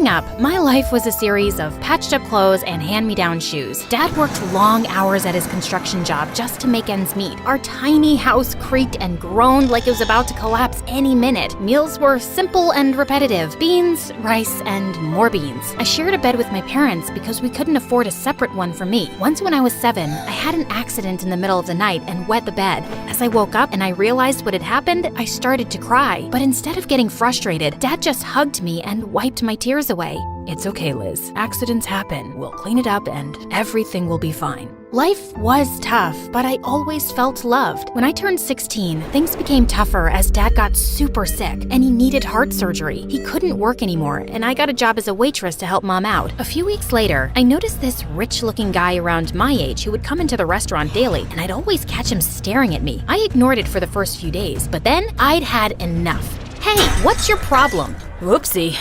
Growing up, my life was a series of patched-up clothes and hand-me-down shoes. Dad worked long hours at his construction job just to make ends meet. Our tiny house creaked and groaned like it was about to collapse any minute. Meals were simple and repetitive: beans, rice, and more beans. I shared a bed with my parents because we couldn't afford a separate one for me. Once when I was 7, I had an accident in the middle of the night and wet the bed. As I woke up and I realized what had happened, I started to cry. But instead of getting frustrated, Dad just hugged me and wiped my tears away. "It's okay, Liz. Accidents happen. We'll clean it up and everything will be fine." Life was tough, but I always felt loved. When I turned 16, things became tougher as Dad got super sick and he needed heart surgery. He couldn't work anymore, and I got a job as a waitress to help Mom out. A few weeks later, I noticed this rich-looking guy around my age who would come into the restaurant daily, and I'd always catch him staring at me. I ignored it for the first few days, but then I'd had enough. "Hey, what's your problem?" Whoopsie.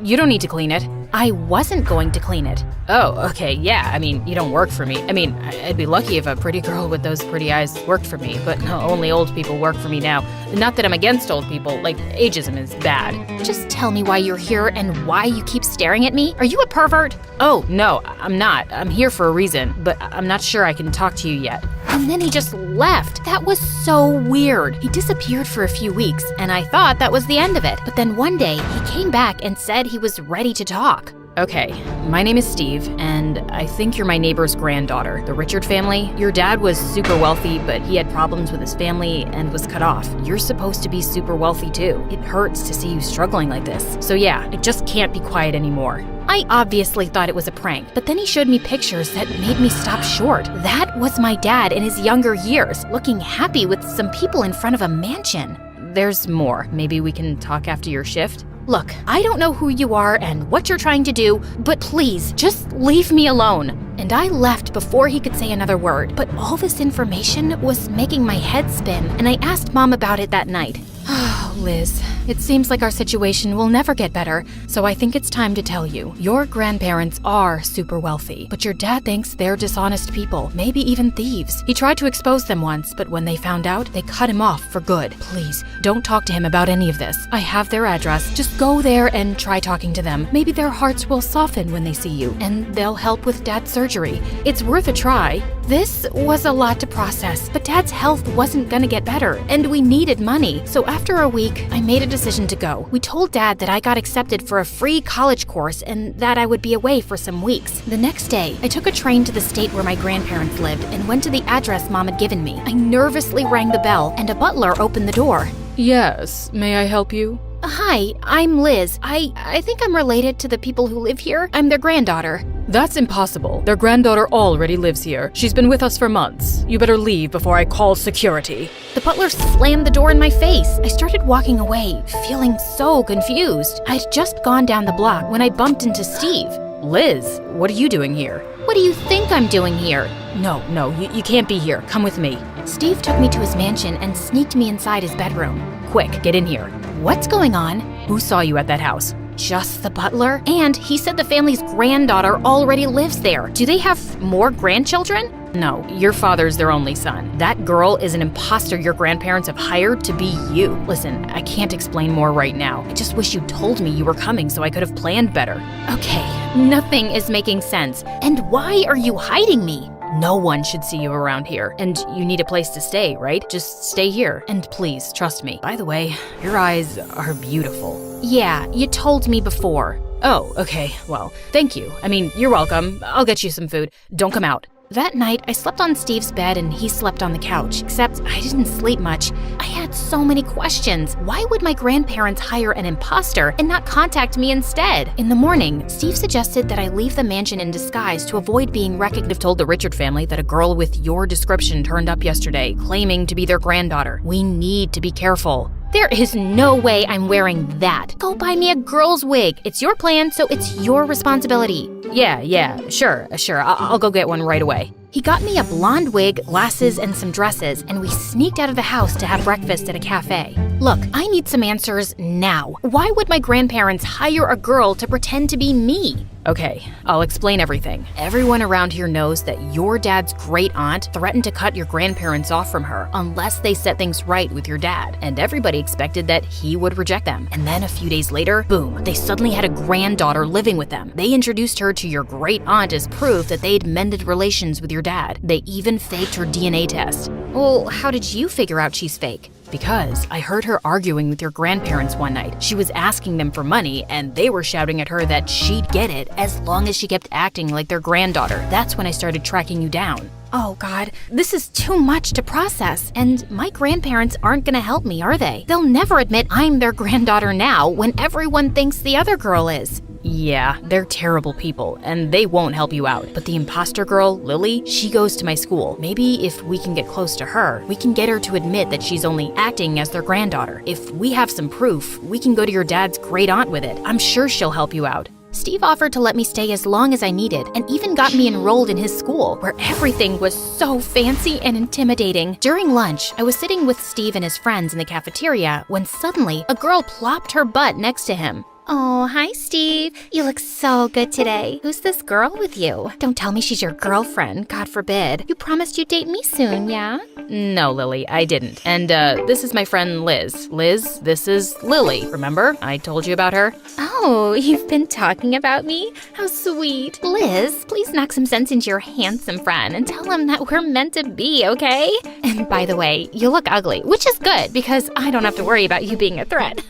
You don't need to clean it. I wasn't going to clean it. Oh, okay, yeah, you don't work for me. I'd be lucky if a pretty girl with those pretty eyes worked for me, but only old people work for me now. Not that I'm against old people, ageism is bad. Just tell me why you're here and why you keep staring at me. Are you a pervert? Oh, no, I'm not. I'm here for a reason, but I'm not sure I can talk to you yet. And then he just left. That was so weird. He disappeared for a few weeks, and I thought that was the end of it. But then one day, he came back and said he was ready to talk. Okay, my name is Steve, and I think you're my neighbor's granddaughter, the Richard family. Your dad was super wealthy, but he had problems with his family and was cut off. You're supposed to be super wealthy too. It hurts to see you struggling like this. So yeah, I just can't be quiet anymore. I obviously thought it was a prank, but then he showed me pictures that made me stop short. That was my dad in his younger years, looking happy with some people in front of a mansion. There's more. Maybe we can talk after your shift? Look, I don't know who you are and what you're trying to do, but please, just leave me alone. And I left before he could say another word. But all this information was making my head spin, and I asked Mom about it that night. Oh, Liz, it seems like our situation will never get better, so I think it's time to tell you. Your grandparents are super wealthy, but your dad thinks they're dishonest people, maybe even thieves. He tried to expose them once, but when they found out, they cut him off for good. Please, don't talk to him about any of this. I have their address. Just go there and try talking to them. Maybe their hearts will soften when they see you, and they'll help with Dad's surgery. It's worth a try. This was a lot to process, but Dad's health wasn't gonna get better, and we needed money. So after a week, I made a decision to go. We told Dad that I got accepted for a free college course and that I would be away for some weeks. The next day, I took a train to the state where my grandparents lived and went to the address Mom had given me. I nervously rang the bell, and a butler opened the door. Yes, may I help you? Hi, I'm Liz. I think I'm related to the people who live here. I'm their granddaughter. That's impossible. Their granddaughter already lives here. She's been with us for months. You better leave before I call security. The butler slammed the door in my face. I started walking away, feeling so confused. I'd just gone down the block when I bumped into Steve. Liz, what are you doing here? What do you think I'm doing here? No, you can't be here. Come with me. Steve took me to his mansion and sneaked me inside his bedroom. Quick, get in here. What's going on? Who saw you at that house? Just the butler? And he said the family's granddaughter already lives there. Do they have more grandchildren? No, your father's their only son. That girl is an imposter your grandparents have hired to be you. Listen, I can't explain more right now. I just wish you told me you were coming so I could have planned better. Okay, nothing is making sense. And why are you hiding me? No one should see you around here. And you need a place to stay, right? Just stay here. And please, trust me. By the way, your eyes are beautiful. Yeah, you told me before. Oh, okay. Well, thank you. You're welcome. I'll get you some food. Don't come out. That night, I slept on Steve's bed and he slept on the couch, except I didn't sleep much. I had so many questions. Why would my grandparents hire an imposter and not contact me instead? In the morning, Steve suggested that I leave the mansion in disguise to avoid being recognized. I've told the Richard family that a girl with your description turned up yesterday, claiming to be their granddaughter. We need to be careful. There is no way I'm wearing that. Go buy me a girl's wig. It's your plan, so it's your responsibility. Yeah, sure. I'll go get one right away. He got me a blonde wig, glasses, and some dresses, and we sneaked out of the house to have breakfast at a cafe. Look, I need some answers now. Why would my grandparents hire a girl to pretend to be me? Okay, I'll explain everything. Everyone around here knows that your dad's great aunt threatened to cut your grandparents off from her unless they set things right with your dad, and everybody expected that he would reject them. And then a few days later, boom, they suddenly had a granddaughter living with them. They introduced her to your great aunt as proof that they'd mended relations with your dad. They even faked her DNA test. Well, how did you figure out she's fake? Because I heard her arguing with your grandparents one night. She was asking them for money, and they were shouting at her that she'd get it as long as she kept acting like their granddaughter. That's when I started tracking you down. Oh God, this is too much to process, and my grandparents aren't gonna help me, are they? They'll never admit I'm their granddaughter now when everyone thinks the other girl is. Yeah, they're terrible people, and they won't help you out. But the imposter girl, Lily, she goes to my school. Maybe if we can get close to her, we can get her to admit that she's only acting as their granddaughter. If we have some proof, we can go to your dad's great aunt with it. I'm sure she'll help you out. Steve offered to let me stay as long as I needed and even got me enrolled in his school, where everything was so fancy and intimidating. During lunch, I was sitting with Steve and his friends in the cafeteria when suddenly a girl plopped her butt next to him. Oh, hi, Steve. You look so good today. Who's this girl with you? Don't tell me she's your girlfriend, God forbid. You promised you'd date me soon, yeah? No, Lily, I didn't. And this is my friend Liz. Liz, this is Lily. Remember? I told you about her. Oh, you've been talking about me? How sweet. Liz, please knock some sense into your handsome friend and tell him that we're meant to be, okay? And by the way, you look ugly, which is good because I don't have to worry about you being a threat.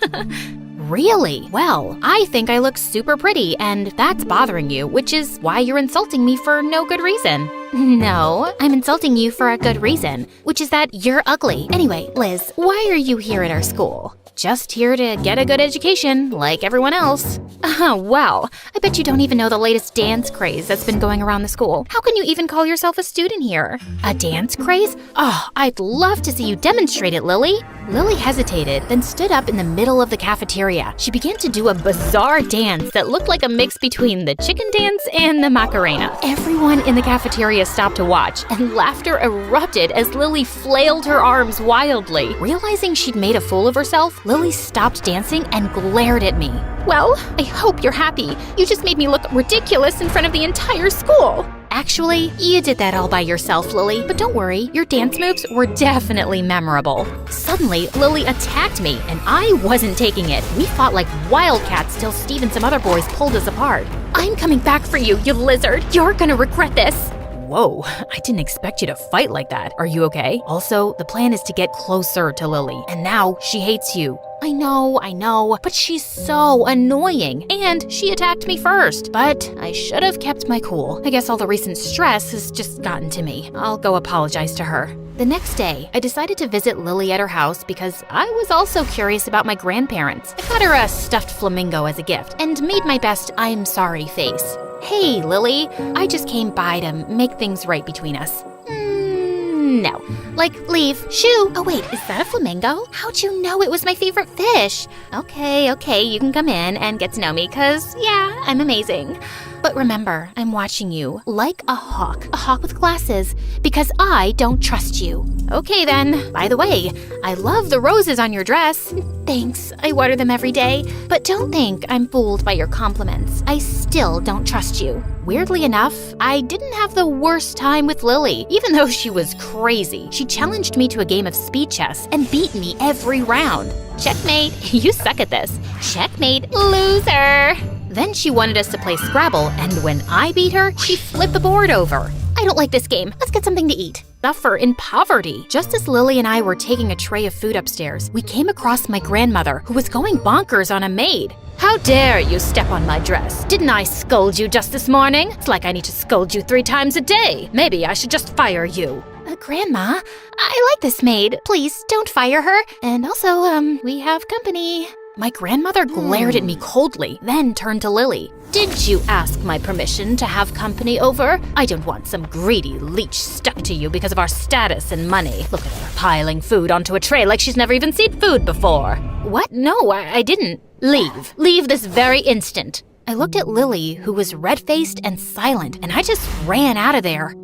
Really? Well, I think I look super pretty, and that's bothering you, which is why you're insulting me for no good reason. No, I'm insulting you for a good reason, which is that you're ugly. Anyway, Liz, why are you here at our school? Just here to get a good education, like everyone else. Well, I bet you don't even know the latest dance craze that's been going around the school. How can you even call yourself a student here? A dance craze? Oh, I'd love to see you demonstrate it, Lily. Lily hesitated, then stood up in the middle of the cafeteria. She began to do a bizarre dance that looked like a mix between the chicken dance and the Macarena. Everyone in the cafeteria stopped to watch, and laughter erupted as Lily flailed her arms wildly. Realizing she'd made a fool of herself, Lily stopped dancing and glared at me. Well, I hope you're happy. You just made me look ridiculous in front of the entire school. Actually, you did that all by yourself, Lily, but don't worry, your dance moves were definitely memorable. Suddenly, Lily attacked me, and I wasn't taking it. We fought like wildcats till Steve and some other boys pulled us apart. I'm coming back for you, you lizard. You're gonna regret this. Whoa, I didn't expect you to fight like that. Are you okay? Also, the plan is to get closer to Lily, and now she hates you. I know, but she's so annoying, and she attacked me first. But I should have kept my cool. I guess all the recent stress has just gotten to me. I'll go apologize to her. The next day, I decided to visit Lily at her house because I was also curious about my grandparents. I got her a stuffed flamingo as a gift and made my best I'm sorry face. Hey, Lily, I just came by to make things right between us. No. Like, leave. Shoo. Oh, wait, is that a flamingo? How'd you know it was my favorite fish? Okay, you can come in and get to know me, 'cause, yeah, I'm amazing. But remember, I'm watching you like a hawk with glasses, because I don't trust you. Okay then, by the way, I love the roses on your dress. Thanks, I water them every day. But don't think I'm fooled by your compliments. I still don't trust you. Weirdly enough, I didn't have the worst time with Lily, even though she was crazy. She challenged me to a game of speed chess and beat me every round. Checkmate, you suck at this. Checkmate, loser. Then she wanted us to play Scrabble, and when I beat her, she flipped the board over. I don't like this game. Let's get something to eat. Suffer in poverty. Just as Lily and I were taking a tray of food upstairs, we came across my grandmother, who was going bonkers on a maid. How dare you step on my dress? Didn't I scold you just this morning? It's like I need to scold you 3 times a day. Maybe I should just fire you. Grandma, I like this maid. Please don't fire her. And also, we have company. My grandmother glared at me coldly, then turned to Lily. Did you ask my permission to have company over? I don't want some greedy leech stuck to you because of our status and money. Look at her piling food onto a tray like she's never even seen food before. What? No, I didn't. Leave. Leave this very instant. I looked at Lily, who was red-faced and silent, and I just ran out of there.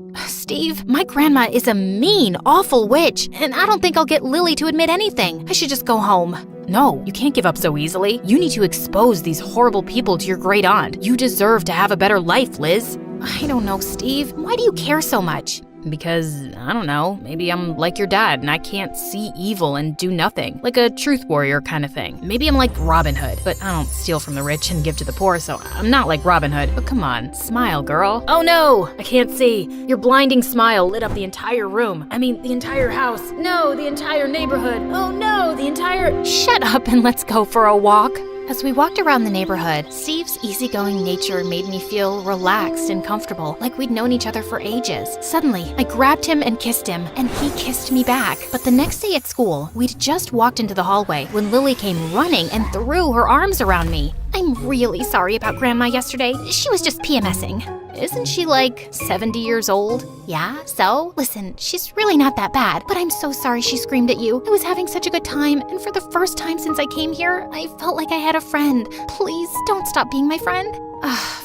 Steve, my grandma is a mean, awful witch, and I don't think I'll get Lily to admit anything. I should just go home. No, you can't give up so easily. You need to expose these horrible people to your great aunt. You deserve to have a better life, Liz. I don't know, Steve. Why do you care so much? Because, I don't know, maybe I'm like your dad and I can't see evil and do nothing. Like a truth warrior kind of thing. Maybe I'm like Robin Hood, but I don't steal from the rich and give to the poor, so I'm not like Robin Hood. But come on, smile, girl. Oh no, I can't see. Your blinding smile lit up the entire room. I mean, the entire house. No, the entire neighborhood. Oh no, the entire... Shut up and let's go for a walk. As we walked around the neighborhood, Steve's easygoing nature made me feel relaxed and comfortable, like we'd known each other for ages. Suddenly, I grabbed him and kissed him, and he kissed me back. But the next day at school, we'd just walked into the hallway when Lily came running and threw her arms around me. I'm really sorry about Grandma yesterday. She was just PMSing. Isn't she like 70 years old? Yeah, so? Listen, she's really not that bad, but I'm so sorry she screamed at you. I was having such a good time, and for the first time since I came here, I felt like I had a friend. Please, don't stop being my friend.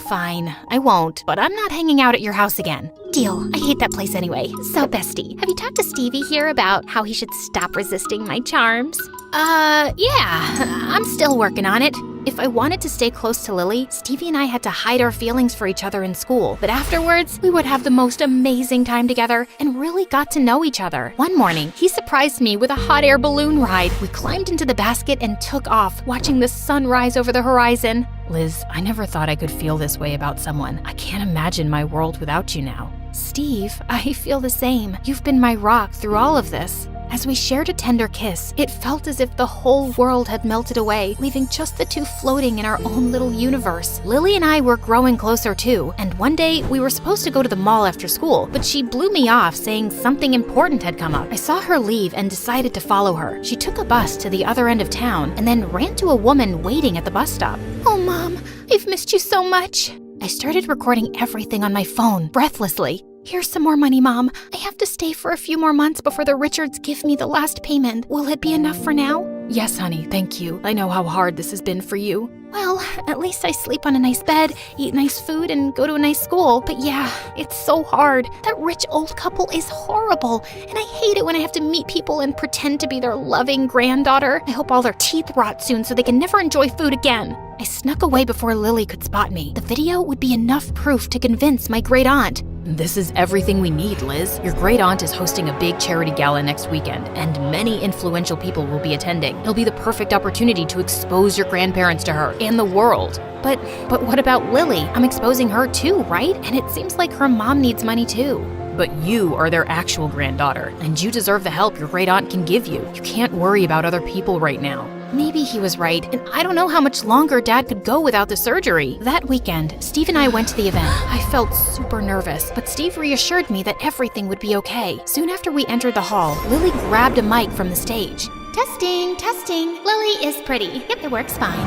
Fine, I won't, but I'm not hanging out at your house again. Deal. I hate that place anyway. So, bestie, have you talked to Stevie here about how he should stop resisting my charms? Yeah, I'm still working on it. If I wanted to stay close to Lily, Stevie and I had to hide our feelings for each other in school. But afterwards, we would have the most amazing time together and really got to know each other. One morning, he surprised me with a hot air balloon ride. We climbed into the basket and took off, watching the sun rise over the horizon. Liz, I never thought I could feel this way about someone. I can't imagine my world without you now. Steve, I feel the same. You've been my rock through all of this. As we shared a tender kiss, it felt as if the whole world had melted away, leaving just the two floating in our own little universe. Lily and I were growing closer too, and one day we were supposed to go to the mall after school, but she blew me off saying something important had come up. I saw her leave and decided to follow her. She took a bus to the other end of town and then ran to a woman waiting at the bus stop. Oh, Mom, I've missed you so much. I started recording everything on my phone, breathlessly. Here's some more money, Mom. I have to stay for a few more months before the Richards give me the last payment. Will it be enough for now? Yes, honey, thank you. I know how hard this has been for you. Well, at least I sleep on a nice bed, eat nice food, and go to a nice school. But yeah, it's so hard. That rich old couple is horrible, and I hate it when I have to meet people and pretend to be their loving granddaughter. I hope all their teeth rot soon so they can never enjoy food again. I snuck away before Lily could spot me. The video would be enough proof to convince my great aunt. This is everything we need, Liz. Your great aunt is hosting a big charity gala next weekend, and many influential people will be attending. It'll be the perfect opportunity to expose your grandparents to her and the world. But what about Lily? I'm exposing her too, right? And it seems like her mom needs money too. But you are their actual granddaughter, and you deserve the help your great aunt can give you. You can't worry about other people right now. Maybe he was right, and I don't know how much longer Dad could go without the surgery. That weekend, Steve and I went to the event. I felt super nervous, but Steve reassured me that everything would be okay. Soon after we entered the hall, Lily grabbed a mic from the stage. Testing, testing. Lily is pretty. Yep, it works fine.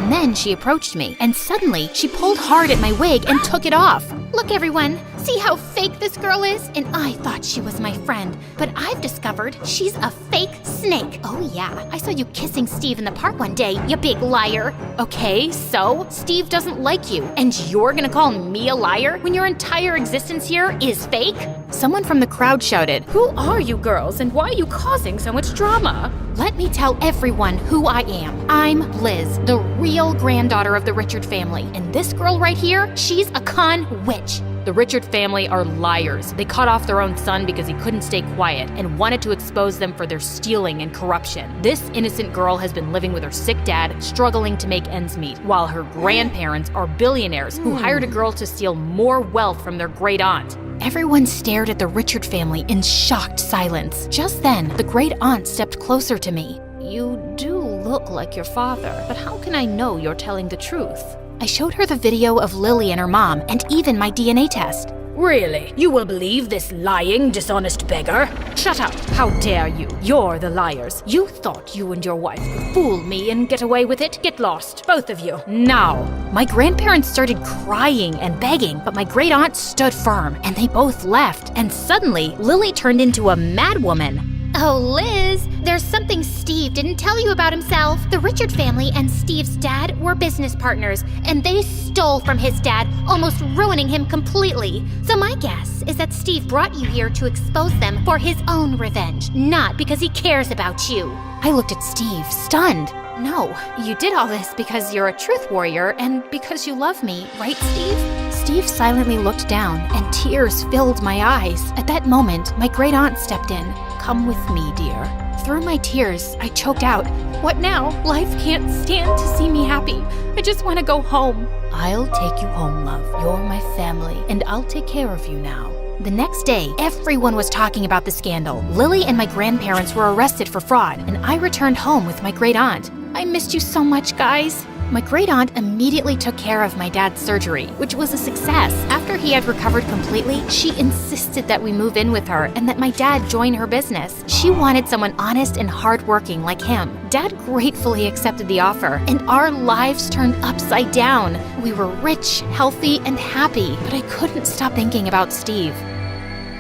And then she approached me, and suddenly she pulled hard at my wig and took it off. Look, everyone, see how fake this girl is? And I thought she was my friend, but I've discovered she's a fake snake. Oh yeah, I saw you kissing Steve in the park one day, you big liar. Okay, so Steve doesn't like you, and you're gonna call me a liar when your entire existence here is fake? Someone from the crowd shouted, "Who are you girls, and why are you causing so much drama?" Let me tell everyone who I am. I'm Liz, the real granddaughter of the Richard family, and this girl right here, she's a con witch. The Richard family are liars. They cut off their own son because he couldn't stay quiet and wanted to expose them for their stealing and corruption. This innocent girl has been living with her sick dad, struggling to make ends meet, while her grandparents are billionaires who hired a girl to steal more wealth from their great aunt. Everyone stared at the Richard family in shocked silence. Just then, the great aunt stepped closer to me. You do look like your father, but how can I know you're telling the truth? I showed her the video of Lily and her mom, and even my DNA test. Really? You will believe this lying, dishonest beggar? Shut up! How dare you? You're the liars. You thought you and your wife could fool me and get away with it? Get lost, both of you, now! My grandparents started crying and begging, but my great aunt stood firm, and they both left. And suddenly, Lily turned into a madwoman. Oh, Liz, there's something Steve didn't tell you about himself. The Richard family and Steve's dad were business partners, and they stole from his dad almost ruining him completely. So my guess is that Steve brought you here to expose them for his own revenge, not because he cares about you. I looked at Steve, stunned. No, you did all this because you're a truth warrior and because you love me, right, Steve? Steve silently looked down and tears filled my eyes. At that moment, my great aunt stepped in. Come with me, dear. Through my tears, I choked out, what now? Life can't stand to see me happy. I just want to go home. I'll take you home, love. You're my family, and I'll take care of you now. The next day, everyone was talking about the scandal. Lily and my grandparents were arrested for fraud, and I returned home with my great aunt. I missed you so much, guys. My great aunt immediately took care of my dad's surgery, which was a success. After he had recovered completely, she insisted that we move in with her and that my dad join her business. She wanted someone honest and hardworking like him. Dad gratefully accepted the offer, and our lives turned upside down. We were rich, healthy, and happy, but I couldn't stop thinking about Steve.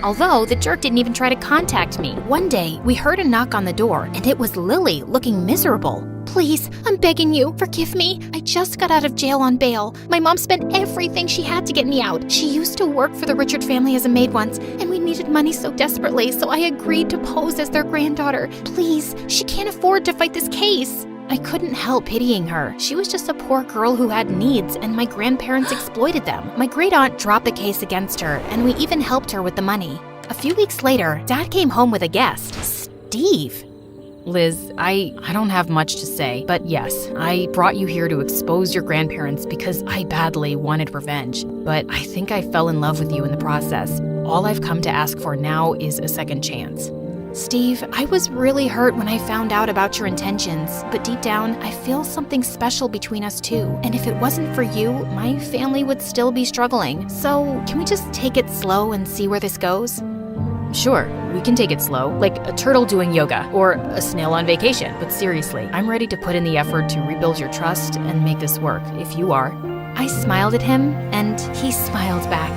Although the jerk didn't even try to contact me. One day, we heard a knock on the door, and it was Lily, looking miserable. Please, I'm begging you, forgive me. I just got out of jail on bail. My mom spent everything she had to get me out. She used to work for the Richard family as a maid once, and we needed money so desperately, so I agreed to pose as their granddaughter. Please, she can't afford to fight this case. I couldn't help pitying her. She was just a poor girl who had needs, and my grandparents exploited them. My great aunt dropped the case against her, and we even helped her with the money. A few weeks later, Dad came home with a guest, Steve. Liz, I don't have much to say, but yes, I brought you here to expose your grandparents because I badly wanted revenge. But I think I fell in love with you in the process. All I've come to ask for now is a second chance. Steve, I was really hurt when I found out about your intentions, but deep down, I feel something special between us too. And if it wasn't for you, my family would still be struggling. So, can we just take it slow and see where this goes? Sure, we can take it slow, like a turtle doing yoga or a snail on vacation. But seriously, I'm ready to put in the effort to rebuild your trust and make this work, if you are. I smiled at him, and he smiled back.